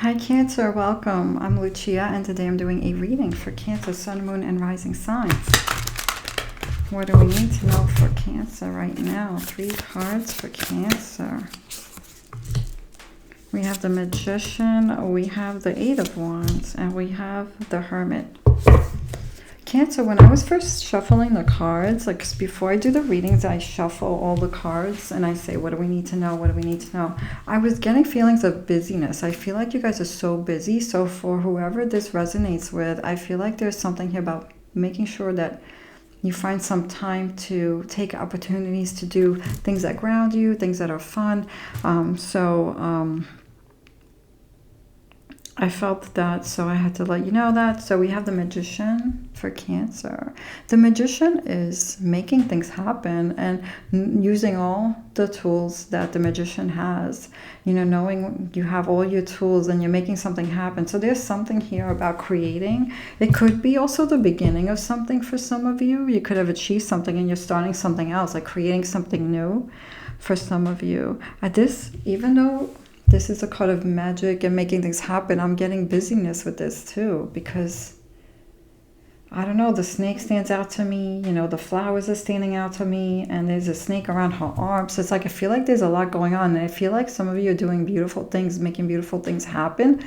Hi Cancer, welcome. I'm Lucia and today I'm doing a reading for Cancer, Sun, Moon, and Rising signs. What do we need to know for Cancer right now? 3 cards for Cancer. We have the Magician, we have the 8 of Wands, and we have the Hermit. Cancer, when I was first shuffling the cards, like before I do the readings, I shuffle all the cards and I say, what do we need to know? What do we need to know? I was getting feelings of busyness. I feel like you guys are so busy. So for whoever this resonates with, I feel like there's something here about making sure that you find some time to take opportunities to do things that ground you, things that are fun. I felt that, so I had to let you know that. So we have the Magician for Cancer. The Magician is making things happen and using all the tools that the Magician has. You know, knowing you have all your tools and you're making something happen. So there's something here about creating. It could be also the beginning of something for some of you. You could have achieved something and you're starting something else, like creating something new for some of you. At this, even though this is a card of magic and making things happen, I'm getting busyness with this too, because I don't know, the snake stands out to me, you know, the flowers are standing out to me, and there's a snake around her arms. So it's like I feel like there's a lot going on, and I feel like some of you are doing beautiful things, making beautiful things happen,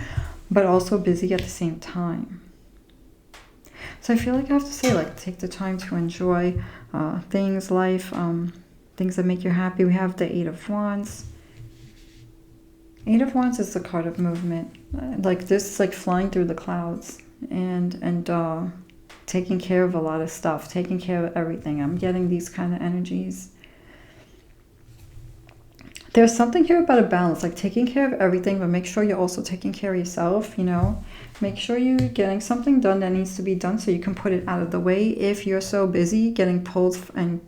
but also busy at the same time. So I feel like I have to say, like, take the time to enjoy things, life, things that make you happy. We have the 8 of Wands. 8 of Wands is the card of movement, like this, like flying through the clouds and taking care of a lot of stuff, taking care of everything. I'm getting these kind of energies. There's something here about a balance, like taking care of everything, but make sure you're also taking care of yourself, you know. Make sure you're getting something done that needs to be done so you can put it out of the way. If you're so busy getting pulled and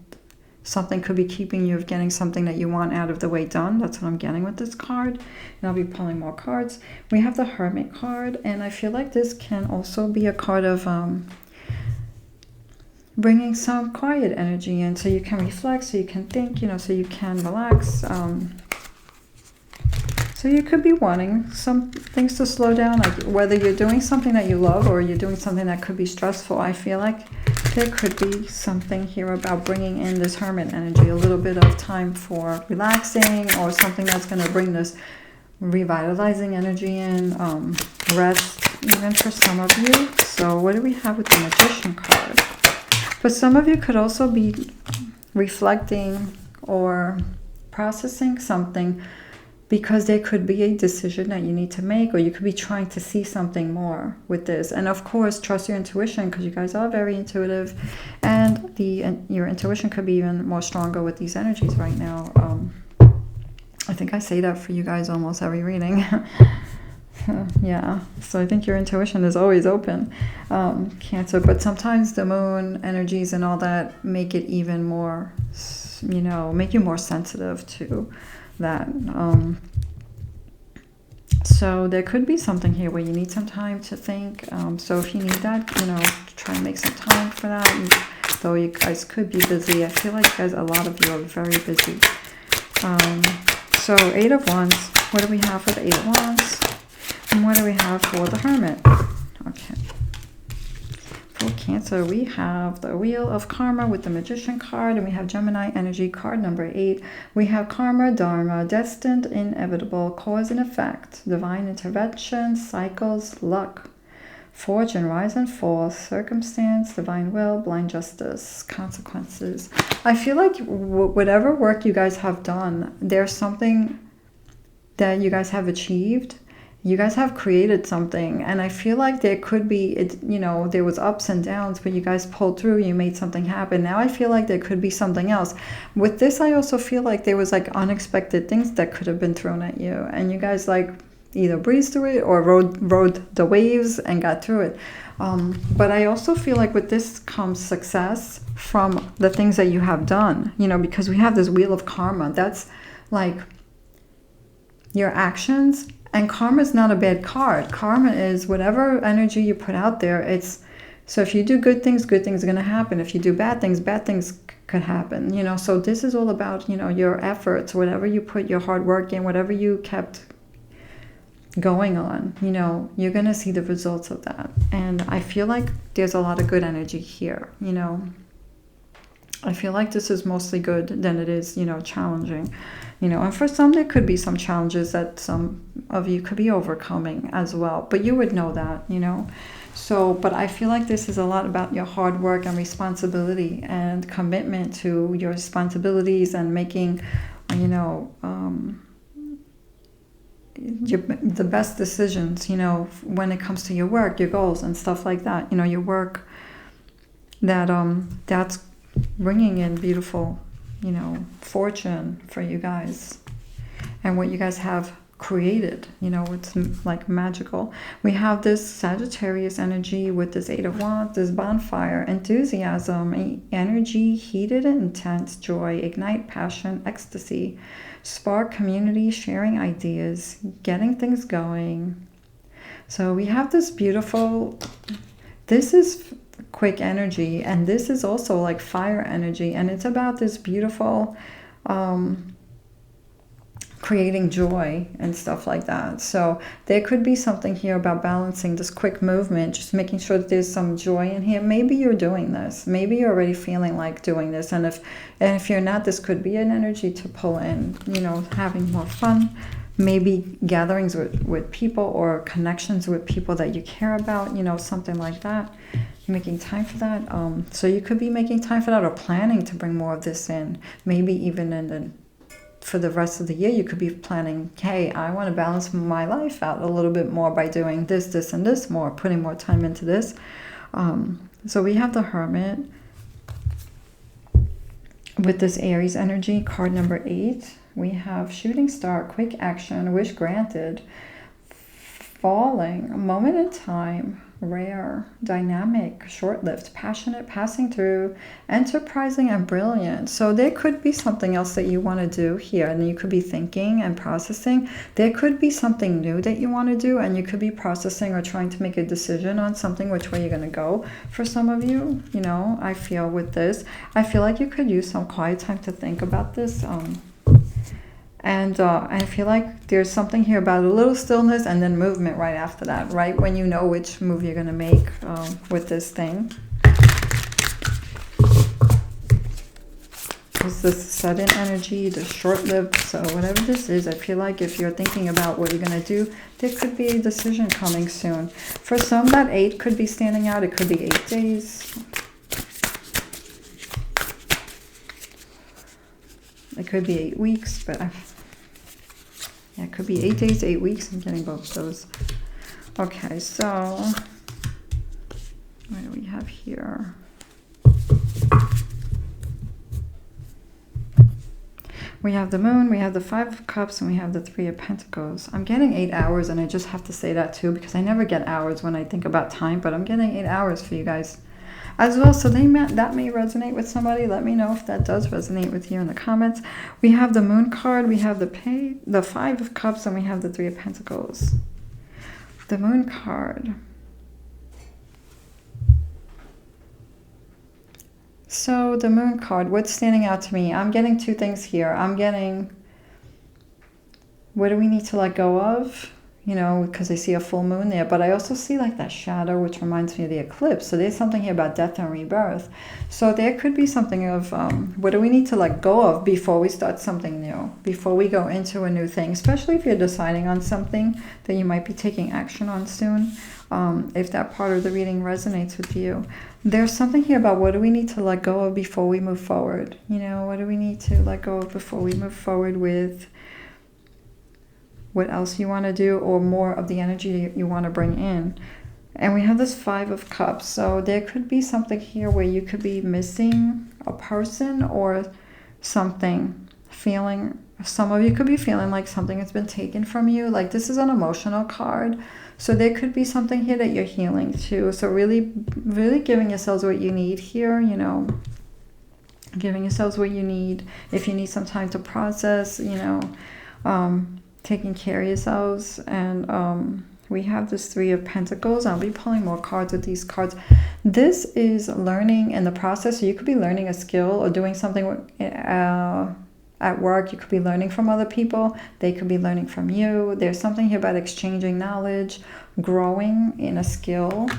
something could be keeping you of getting something that you want out of the way done. That's what I'm getting with this card. And I'll be pulling more cards. We have the Hermit card. And I feel like this can also be a card of bringing some quiet energy in. So you can reflect, so you can think, you know, so you can relax. So you could be wanting some things to slow down. Like whether you're doing something that you love or you're doing something that could be stressful. I feel like there could be something here about bringing in this Hermit energy, a little bit of time for relaxing or something that's going to bring this revitalizing energy in, rest even for some of you. So what do we have with the Magician card? But some of you could also be reflecting or processing something because there could be a decision that you need to make, or you could be trying to see something more with this. And of course, trust your intuition, because you guys are very intuitive, and your intuition could be even more stronger with these energies right now. I think I say that for you guys almost every reading. Yeah, so I think your intuition is always open, Cancer. But sometimes the moon energies and all that make it even more, you know, make you more sensitive to that. So there could be something here where you need some time to think. So if you need that, you know, try and make some time for that. Though you guys could be busy. I feel like guys, a lot of you are very busy. So 8 of Wands. What do we have for the 8 of Wands? And what do we have for the Hermit? Okay. For Cancer, we have the Wheel of Karma with the Magician card, and we have Gemini energy card number 8. We have karma, dharma, destined, inevitable, cause and effect, divine intervention, cycles, luck, fortune, rise and fall, circumstance, divine will, blind justice, consequences. I feel like whatever work you guys have done, there's something that you guys have achieved. You guys have created something, and I feel like there could be, you know, there was ups and downs, but you guys pulled through, you made something happen. Now I feel like there could be something else. With this, I also feel like there was like unexpected things that could have been thrown at you, and you guys like either breezed through it or rode the waves and got through it. But I also feel like with this comes success from the things that you have done, you know, because we have this Wheel of Karma. That's like your actions. And karma is not a bad card. Karma is whatever energy you put out there. It's so if you do good things are going to happen. If you do bad things could happen. You know, so this is all about, you know, your efforts, whatever you put your hard work in, whatever you kept going on, you know, you're going to see the results of that. And I feel like there's a lot of good energy here, you know. I feel like this is mostly good than it is, you know, challenging, you know. And for some, there could be some challenges that some of you could be overcoming as well. But you would know that, you know. So, but I feel like this is a lot about your hard work and responsibility and commitment to your responsibilities and making, you know, the best decisions, you know, when it comes to your work, your goals and stuff like that. You know, your work that's bringing in beautiful, you know, fortune for you guys, and what you guys have created, you know, it's like magical. We have this Sagittarius energy with this 8 of Wands, this bonfire, enthusiasm, energy, heated and intense, joy, ignite passion, ecstasy, spark community, sharing ideas, getting things going. So we have this beautiful, this is quick energy, and this is also like fire energy, and it's about this beautiful creating joy and stuff like that. So there could be something here about balancing this quick movement, just making sure that there's some joy in here. Maybe you're doing this, maybe you're already feeling like doing this, and if you're not, this could be an energy to pull in, you know, having more fun, maybe gatherings with people or connections with people that you care about, you know, something like that. You're making time for that. So you could be making time for that, or planning to bring more of this in. Maybe even for the rest of the year, you could be planning, hey, I want to balance my life out a little bit more by doing this, and this more, putting more time into this. So we have the Hermit with this Aries energy, card number 8. We have Shooting Star, quick action, wish granted, falling, a moment in time, rare, dynamic, short-lived, passionate, passing through, enterprising, and brilliant. So there could be something else that you want to do here, and you could be thinking and processing. There could be something new that you want to do, and you could be processing or trying to make a decision on something, which way you're going to go. For some of you, you know, I feel with this, I feel like you could use some quiet time to think about this. And I feel like there's something here about a little stillness and then movement right after that, right? When you know which move you're going to make with this thing. It's this sudden energy, the short-lived. So whatever this is, I feel like if you're thinking about what you're going to do, there could be a decision coming soon. For some, that 8 could be standing out. It could be 8 days. It could be 8 weeks, but yeah, it could be 8 days, 8 weeks. I'm getting both those. Okay, so what do we have here? We have the Moon, we have the 5 of Cups, and we have the 3 of Pentacles. I'm getting 8 hours, and I just have to say that too, because I never get hours when I think about time, but I'm getting 8 hours for you guys as well. So that may resonate with somebody. Let me know if that does resonate with you in the comments. We have the Moon card, we have the 5 of Cups, and we have the 3 of Pentacles. The Moon card. So the Moon card, what's standing out to me? I'm getting 2 things here. I'm getting, what do we need to let go of? You know, because I see a full moon there, but I also see like that shadow, which reminds me of the eclipse. So there's something here about death and rebirth. So there could be something of what do we need to let go of before we start something new, before we go into a new thing, especially if you're deciding on something that you might be taking action on soon. If that part of the reading resonates with you, there's something here about what do we need to let go of before we move forward. You know, what do we need to let go of before we move forward with what else you want to do, or more of the energy you want to bring in. And we have this 5 of Cups. So there could be something here where you could be missing a person or something, some of you could be feeling like something has been taken from you. Like this is an emotional card. So there could be something here that you're healing too. So really, really giving yourselves what you need here, you know, giving yourselves what you need. If you need some time to process, you know, taking care of yourselves. And we have this 3 of Pentacles. I'll be pulling more cards with these cards. This is learning in the process. So you could be learning a skill or doing something, a at work. You could be learning from other people. They could be learning from you. There's something here about exchanging knowledge, growing in a skill.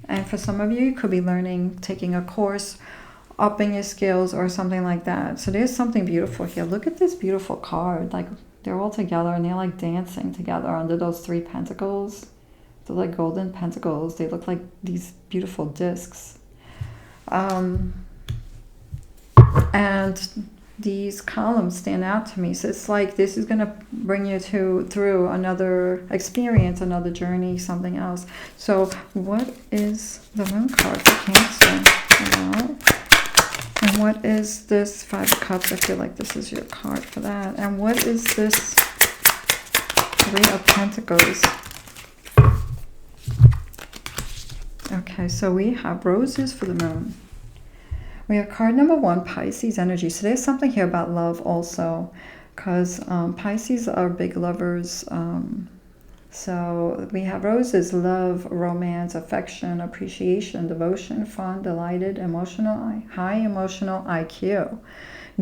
And for some of you, you could be learning, taking a course, upping your skills or something like that. So there's something beautiful here. Look at this beautiful card. Like, they're all together and they're like dancing together under those 3 pentacles. They're like golden pentacles. They look like these beautiful discs. And these columns stand out to me. So it's like this is going to bring you through another experience, another journey, something else. So what is the moon card for Cancer? Well, and what is this 5 of Cups? I feel like this is your card for that. And what is this 3 of Pentacles? Okay, so we have roses for the moon. We have card number 1, Pisces energy. So there's something here about love also, because Pisces are big lovers. So we have roses, love, romance, affection, appreciation, devotion, fun, delighted, emotional, high emotional IQ.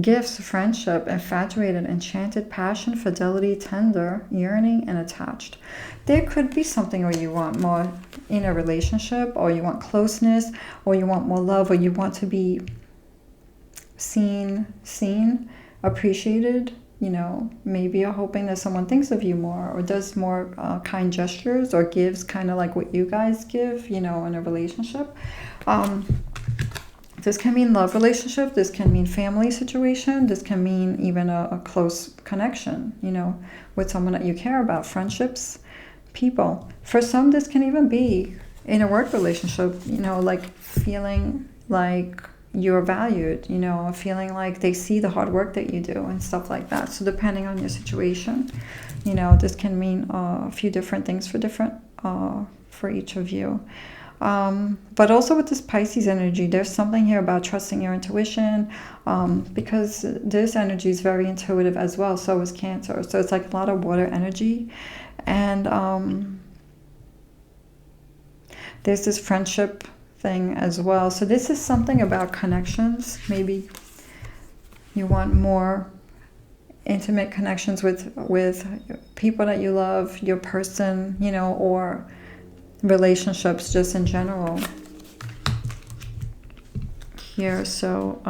Gifts, friendship, infatuated, enchanted, passion, fidelity, tender, yearning, and attached. There could be something where you want more in a relationship, or you want closeness, or you want more love, or you want to be seen, appreciated. You know, maybe you're hoping that someone thinks of you more, or does more kind gestures, or gives kind of like what you guys give, you know, in a relationship. This can mean love relationship. This can mean family situation. This can mean even a close connection, you know, with someone that you care about, friendships, people. For some, this can even be in a work relationship, you know, like feeling like you're valued, you know, feeling like they see the hard work that you do and stuff like that. So depending on your situation, you know, this can mean a few different things for each of you. But also with this Pisces energy, there's something here about trusting your intuition, because this energy is very intuitive as well. So is Cancer. So it's like a lot of water energy. And there's this friendship thing as well. So this is something about connections. Maybe you want more intimate connections with people that you love, your person, you know, or relationships just in general here. So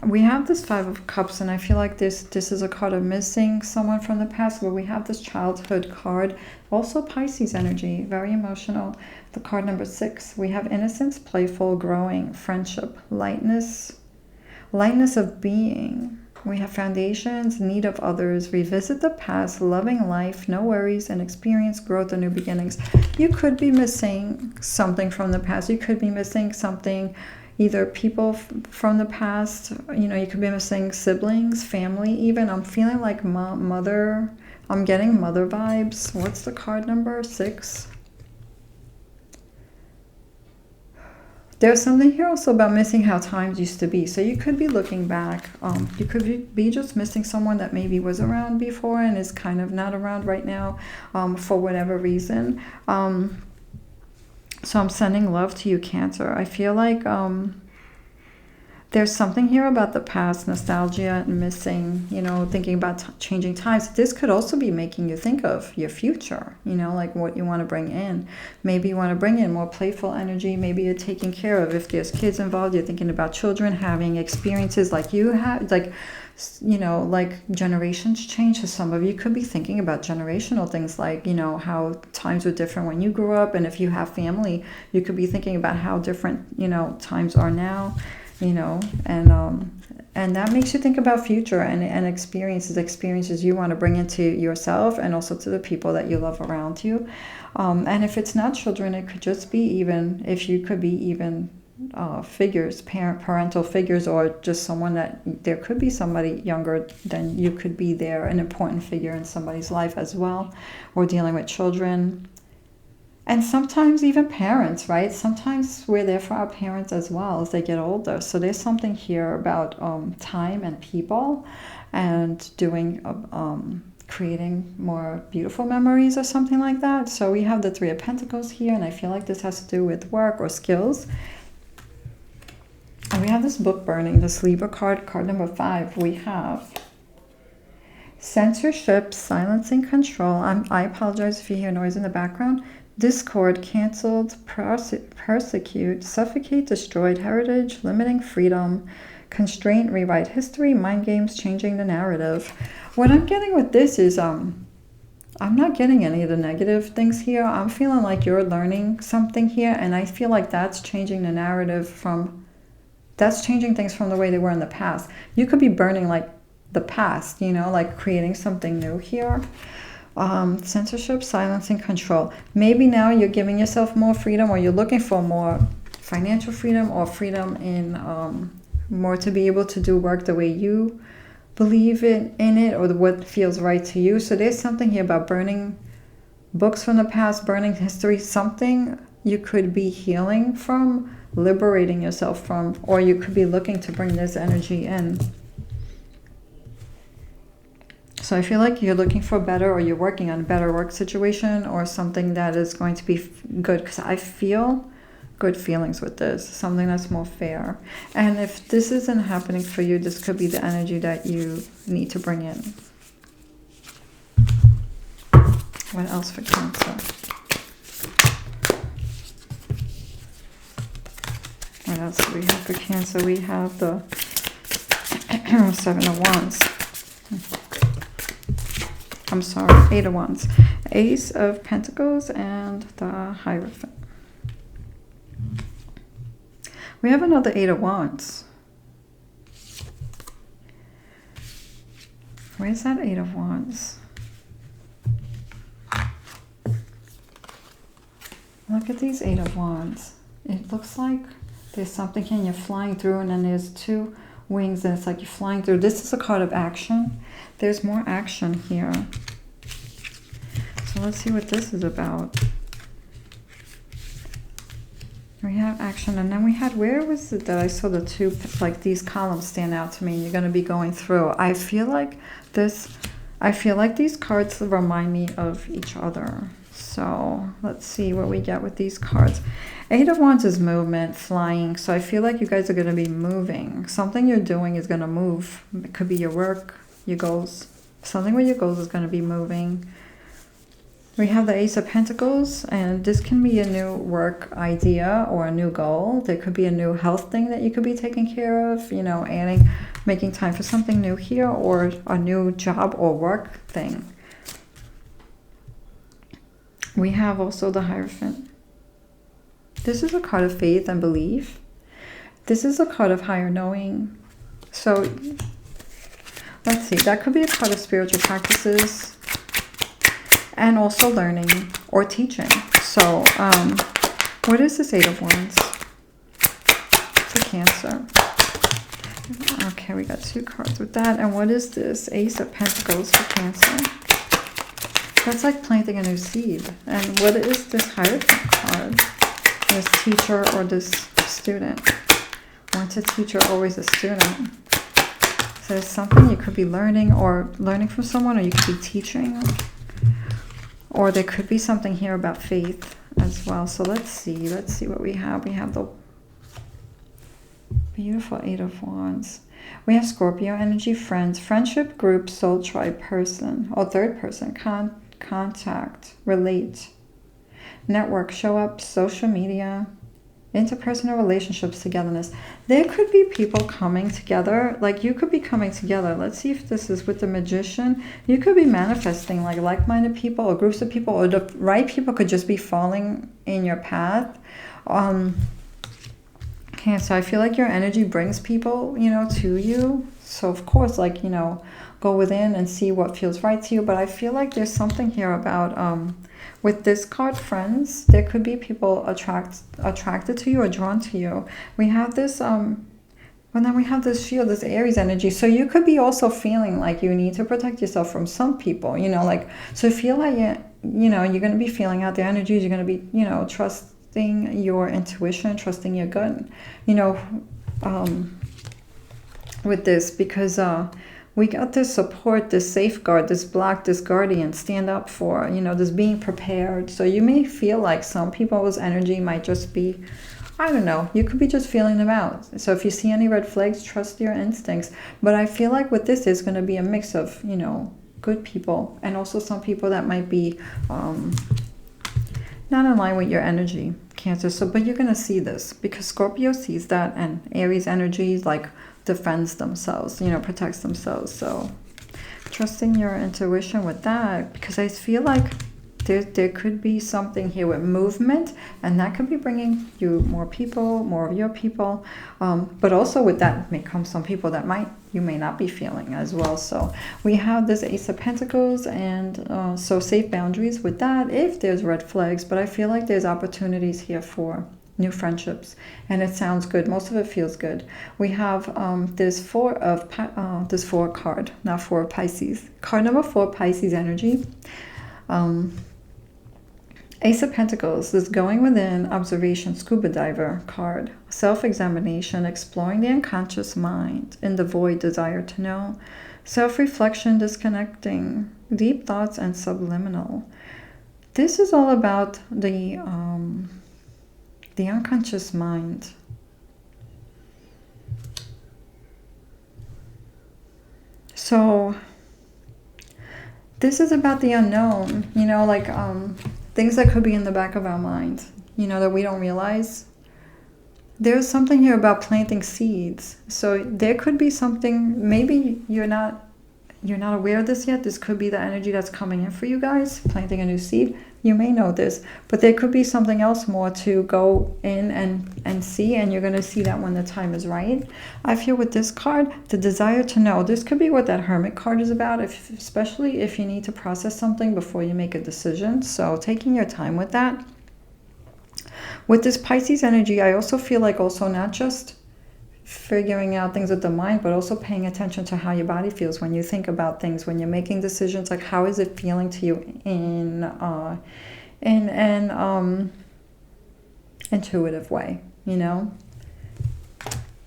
we have this 5 of Cups, and I feel like this is a card of missing someone from the past, where we have this childhood card. Also Pisces energy, very emotional. The card number 6, we have innocence, playful, growing, friendship, lightness of being. We have foundations, need of others, revisit the past, loving life, no worries, and experience growth and new beginnings. You could be missing something from the past. You could be missing something, either people from the past, you know, you could be missing siblings, family even. I'm feeling like mother. I'm getting mother vibes. What's the card number? 6. There's something here also about missing how times used to be. So you could be looking back. You could be just missing someone that maybe was around before and is kind of not around right now, for whatever reason. So I'm sending love to you, Cancer. I feel like there's something here about the past, nostalgia and missing, you know, thinking about changing times. This could also be making you think of your future, you know, like what you want to bring in. Maybe you want to bring in more playful energy. Maybe you're taking care of, if there's kids involved, you're thinking about children having experiences like you have, like, you know, like generations change. So some of you could be thinking about generational things, like, you know, how times were different when you grew up. And if you have family, you could be thinking about how different, you know, times are now. You know, and that makes you think about future and experiences you want to bring into yourself and also to the people that you love around you. And if it's not children, it could just be even, if you could be even figures, parental figures, or just someone that, there could be somebody younger than you could be there, an important figure in somebody's life as well, or dealing with children. And sometimes even parents, right? Sometimes we're there for our parents as well as they get older. So there's something here about time and people, and doing, creating more beautiful memories or something like that. So we have the 3 of Pentacles here, and I feel like this has to do with work or skills. And we have this book burning, this Libra card, card number 5. We have censorship, silencing, control. I apologize if you hear noise in the background. Discord, canceled, persecute, suffocate, destroyed, heritage, limiting freedom, constraint, rewrite history, mind games, changing the narrative. What I'm getting with this is I'm not getting any of the negative things here. I'm feeling like you're learning something here, and I feel like that's changing the narrative that's changing things from the way they were in the past. You could be burning like the past, you know, like creating something new here. Censorship, silencing, control. Maybe now you're giving yourself more freedom, or you're looking for more financial freedom, or freedom in more to be able to do work the way you believe in it, or what feels right to you. So there's something here about burning books from the past, burning history, something you could be healing from, liberating yourself from, or you could be looking to bring this energy in. So I feel like you're looking for better, or you're working on a better work situation, or something that is going to be good, because I feel good feelings with this, something that's more fair. And if this isn't happening for you, this could be the energy that you need to bring in. What else for Cancer? What else do we have for Cancer? We have the 7 of Wands. I'm sorry, 8 of Wands. Ace of Pentacles and the Hierophant. We have another 8 of Wands. Where's that 8 of Wands? Look at these 8 of Wands. It looks like there's something here and you're flying through, and then there's 2 wings and it's like you're flying through. This is a card of action. There's more action here. So let's see what this is about. We have action, and then we had, where was it that I saw the 2, like these columns stand out to me, and you're going to be going through. I feel like these cards remind me of each other. So let's see what we get with these cards. 8 of Wands is movement, flying. So I feel like you guys are going to be moving. Something you're doing is going to move. It could be your work, your goals. Something with your goals is going to be moving. We have the Ace of Pentacles, and this can be a new work idea or a new goal. There could be a new health thing that you could be taking care of, you know, making time for something new here, or a new job or work thing. We have also the Hierophant. This is a card of faith and belief. This is a card of higher knowing. So let's see, that could be a card of spiritual practices, and also learning or teaching. So what is this 8 of Wands? It's a Cancer. Okay, we got 2 cards with that. And what is this Ace of Pentacles for Cancer? That's like planting a new seed. And what is this Hierophant card? This teacher or this student. Once a teacher, always a student. So there's something you could be learning, or learning from someone, or you could be teaching. Or there could be something here about faith as well. So let's see what we have. We have the beautiful 8 of Wands. We have Scorpio energy, friends, friendship, group, soul tribe, person, or third person, contact, relate, network, show up, social media, interpersonal relationships, togetherness. There could be people coming together, like you could be coming together. Let's see if this is with the Magician. You could be manifesting like-minded people, or groups of people, or the right people could just be falling in your path. Cancer, I feel like your energy brings people, you know, to you. So of course, like, you know, go within and see what feels right to you. But I feel like there's something here about with this card, friends, there could be people attracted to you or drawn to you. We have this and then we have this shield, this Aries energy. So you could be also feeling like you need to protect yourself from some people, you know, like, so feel like, you know, you're going to be feeling out their energies. You're going to be, you know, trusting your intuition, trusting your gut, you know, with this, because we got this support, this safeguard, this block, this guardian, stand up for, you know, this being prepared. So you may feel like some people's energy might just be I don't know, you could be just feeling them out. So if you see any red flags, trust your instincts. But I feel like with this, there's going to be a mix of, you know, good people and also some people that might be not in line with your energy, Cancer. So, but you're going to see this because Scorpio sees that, and Aries energy like defends themselves, you know, protects themselves. So trusting your intuition with that, because I feel like there could be something here with movement, and that could be bringing you more people, more of your people. But also with that may come some people that you may not be feeling as well. So we have this Ace of Pentacles, and so safe boundaries with that if there's red flags. But I feel like there's opportunities here for new friendships, and it sounds good. Most of it feels good. We have this four card, not four Pisces. Card number 4, Pisces energy. Ace of Pentacles, this going within, observation, scuba diver card. Self-examination, exploring the unconscious mind, in the void, desire to know. Self-reflection, disconnecting, deep thoughts, and subliminal. This is all about the unconscious mind. So this is about the unknown, you know, like things that could be in the back of our mind, you know, that we don't realize. There's something here about planting seeds. So there could be something, maybe you're not aware of this yet. This could be the energy that's coming in for you guys, planting a new seed. You may know this, but there could be something else more to go in and see, and you're going to see that when the time is right. I feel with this card, the desire to know. This could be what that Hermit card is about, especially if you need to process something before you make a decision. So taking your time with that. With this Pisces energy, I also feel like not just figuring out things with the mind, but also paying attention to how your body feels when you think about things, when you're making decisions. Like, how is it feeling to you in an intuitive way, you know?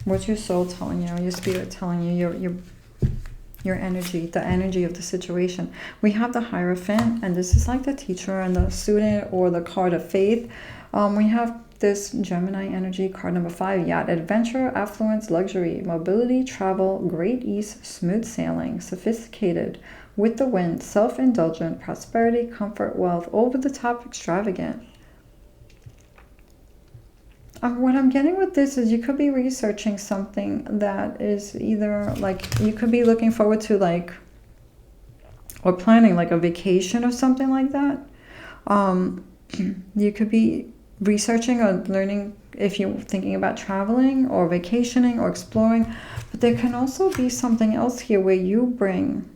What's your soul telling you, your spirit telling you, your energy, the energy of the situation. We have the Hierophant, and this is like the teacher and the student, or the card of faith. We have this Gemini energy, card number 5, yacht, adventure, affluence, luxury, mobility, travel, great ease, smooth sailing, sophisticated, with the wind, self-indulgent, prosperity, comfort, wealth, over-the-top, extravagant. What I'm getting with this is you could be researching something that is either like, you could be looking forward to like, or planning like a vacation or something like that. You could be researching or learning if you're thinking about traveling or vacationing or exploring. But there can also be something else here where you bring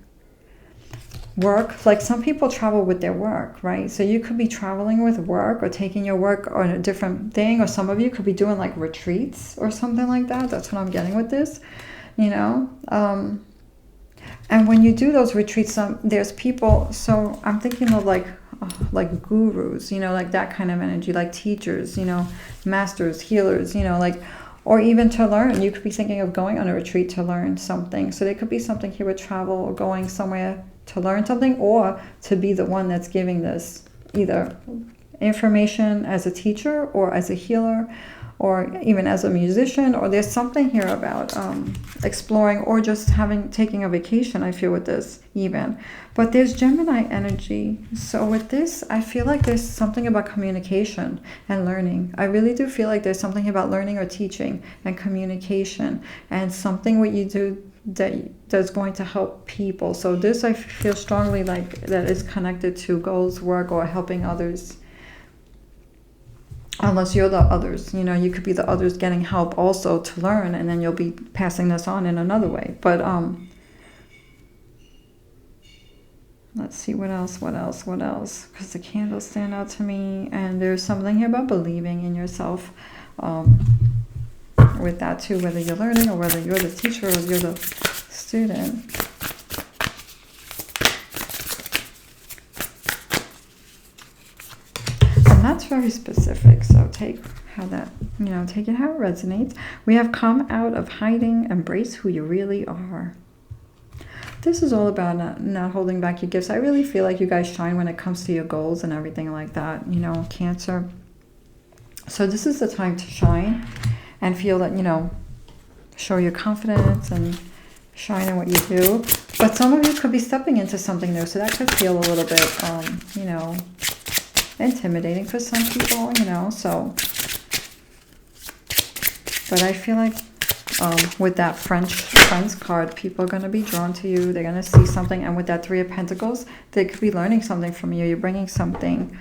work. Like some people travel with their work, right? So you could be traveling with work or taking your work on a different thing, or some of you could be doing like retreats or something like that. That's what I'm getting with this, you know. And when you do those retreats, there's people, so I'm thinking of like gurus, you know, like that kind of energy, like teachers, you know, masters, healers, you know, like, or even to learn. You could be thinking of going on a retreat to learn something. So there could be something here with travel or going somewhere to learn something, or to be the one that's giving this either information as a teacher or as a healer, or even as a musician. Or there's something here about exploring, or just taking a vacation, I feel, with this even. But there's Gemini energy. So with this, I feel like there's something about communication and learning. I really do feel like there's something about learning or teaching and communication, and something what you do that's going to help people. So this, I feel strongly like that is connected to goals, work, or helping others. Unless you're the others, you know, you could be the others getting help also to learn, and then you'll be passing this on in another way. But let's see, what else? Because the candles stand out to me, and there's something here about believing in yourself with that too, whether you're learning or whether you're the teacher or you're the student. And that's very specific, so take how that, you know, take it how it resonates. We have come out of hiding, embrace who you really are. This is all about not holding back your gifts. I really feel like you guys shine when it comes to your goals and everything like that, you know, Cancer. So this is the time to shine and feel that, you know, show your confidence and shine in what you do. But some of you could be stepping into something new, so that could feel a little bit, you know, intimidating for some people, you know, so. But I feel like with that Friends card, people are going to be drawn to you. They're going to see something. And with that Three of Pentacles, they could be learning something from you. You're bringing something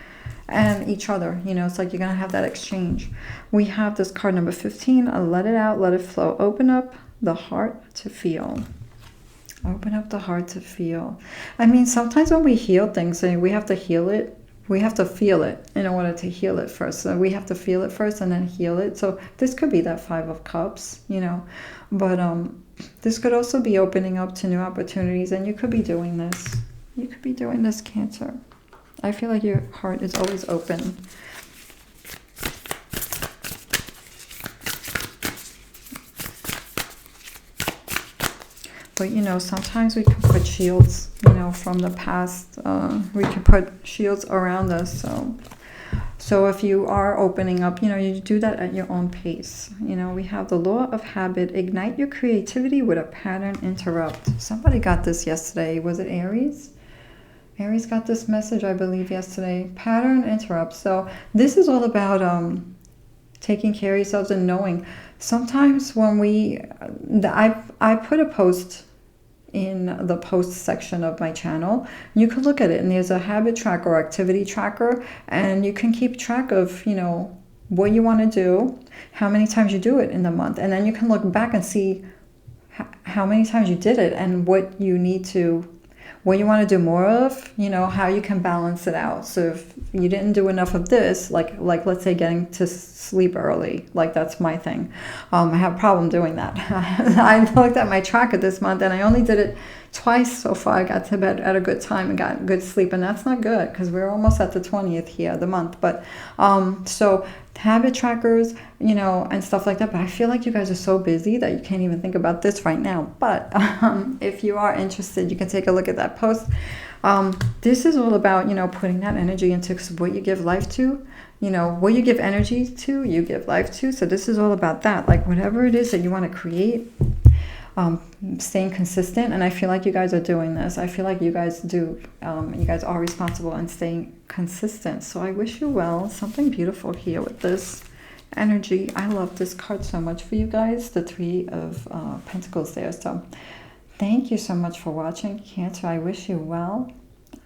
and each other. You know, it's like you're going to have that exchange. We have this card number 15. Let it out. Let it flow. Open up the heart to feel. Open up the heart to feel. I mean, sometimes when we heal things, we have to heal it. We have to feel it in order to heal it first. So we have to feel it first and then heal it. So this could be that Five of Cups, you know. But this could also be opening up to new opportunities. And you could be doing this. You could be doing this, Cancer. I feel like your heart is always open. But, you know, sometimes we can put shields, you know, from the past. We can put shields around us. So if you are opening up, you know, you do that at your own pace. You know, we have the law of habit. Ignite your creativity with a pattern interrupt. Somebody got this yesterday. Was it Aries? Aries got this message, I believe, yesterday. Pattern interrupt. So this is all about taking care of yourselves and knowing. Sometimes when I put a post in the post section of my channel, you can look at it and there's a habit tracker or activity tracker, and you can keep track of, you know, what you want to do, how many times you do it in the month, and then you can look back and see how many times you did it and what you need to, what you want to do more of, you know, how you can balance it out. So if you didn't do enough of this, like let's say getting to sleep early, like that's my thing. I have a problem doing that. I looked at my tracker this month and I only did it twice so far. I got to bed at a good time and got good sleep, and that's not good because we're almost at the 20th here of the month. But so habit trackers, you know, and stuff like that. But I feel like you guys are so busy that you can't even think about this right now. But if you are interested, you can take a look at that post. This is all about, you know, putting that energy into what you give life to. You know, what you give energy to, you give life to. So this is all about that. Like whatever it is that you want to create, staying consistent. And I feel like you guys are doing this. I feel like you guys do. You guys are responsible and staying consistent. So I wish you well. Something beautiful here with this energy. I love this card so much for you guys. The Three of Pentacles there. So thank you so much for watching, Cancer. I wish you well.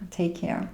Take care.